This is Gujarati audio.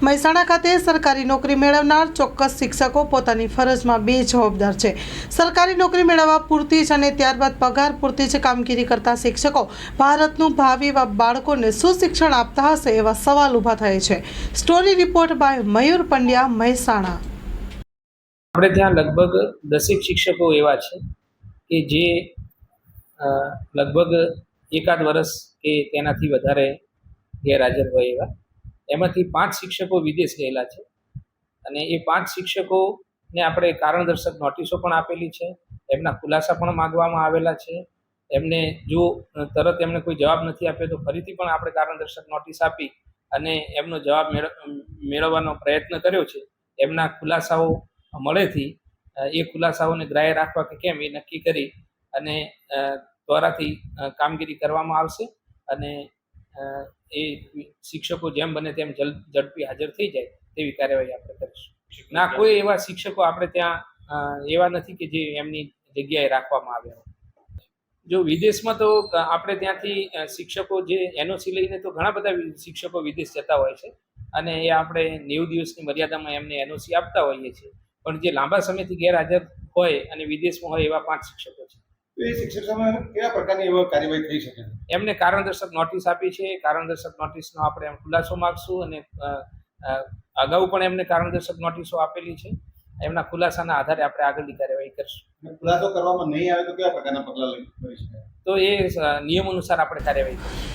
મહેસાણા ખાતે સરકારી નોકરી મેળવનાર ચોક્કસ શિક્ષકો પોતાની ફરજમાં બેજવાબદાર છે। સરકારી નોકરી મેળવવા પૂરતી જ અને ત્યારબાદ પગાર પૂરતી જ કામગીરી કરતા શિક્ષકો ભારતનું ભાવિ એવા બાળકોને શું શિક્ષણ આપતા હશે એવા સવાલ ઊભા થાય છે। સ્ટોરી રિપોર્ટ બાય મયુર પંડ્યા, મહેસાણા। આપણે ત્યાં લગભગ 10 શિક્ષકો એવા છે કે જે લગભગ એકાદ વર્ષ કે તેનાથી વધારે ગેરહાજર હોય એવા, એમાંથી 5 શિક્ષકો વિદેશ ગયેલા છે અને એ 5 શિક્ષકોને આપણે કારણદર્શક નોટિસો પણ આપેલી છે, એમના ખુલાસા પણ માંગવામાં આવેલા છે। એમને જો તરત એમને કોઈ જવાબ નથી આપ્યો તો ફરીથી પણ આપણે કારણદર્શક નોટિસ આપી અને એમનો જવાબ મેળવવાનો પ્રયત્ન કર્યો છે। એમના ખુલાસાઓ મળેથી એ ખુલાસાઓને ગ્રાહ્ય રાખવા કે કેમ એ નક્કી કરી અને ત્વરાથી કામગીરી કરવામાં આવશે અને એ શિક્ષકો જેમ બને તેમ ઝડપી હાજર થઈ જાય તેવી કાર્યવાહી આપણે કરીશું। ના, કોઈ એવા શિક્ષકો આપણે ત્યાં એવા નથી કે જે એમની જગ્યાએ રાખવામાં આવ્યા। જો વિદેશમાં તો આપણે ત્યાંથી શિક્ષકો જે એનઓસી લઈને તો ઘણા બધા શિક્ષકો વિદેશ જતા હોય છે અને એ આપણે 90 દિવસની મર્યાદામાં એમને એનઓસી આપતા હોઈએ છીએ, પણ જે લાંબા સમયથી ગેરહાજર હોય અને વિદેશમાં હોય એવા 5 શિક્ષકો છે। એ શિક્ષકોમાં કેવા પ્રકારની એવો કાર્યવાહી થઈ શકે? એમને કારણદર્શક નોટિસ આપી છે, કારણદર્શક નોટિસનો આપણે ખુલાસો માગશું અને અગાઉ પણ એમને કારણદર્શક નોટિસો આપેલી છે, એમના ખુલાસાના આધારે આપણે આગળની કાર્યવાહી કરીશું। ખુલાસો કરવામાં નહીં આવે તો કેવા પ્રકારના પગલાં લઈ શકાય? તો એ નિયમ અનુસાર આપણે કાર્યવાહી કરીશું।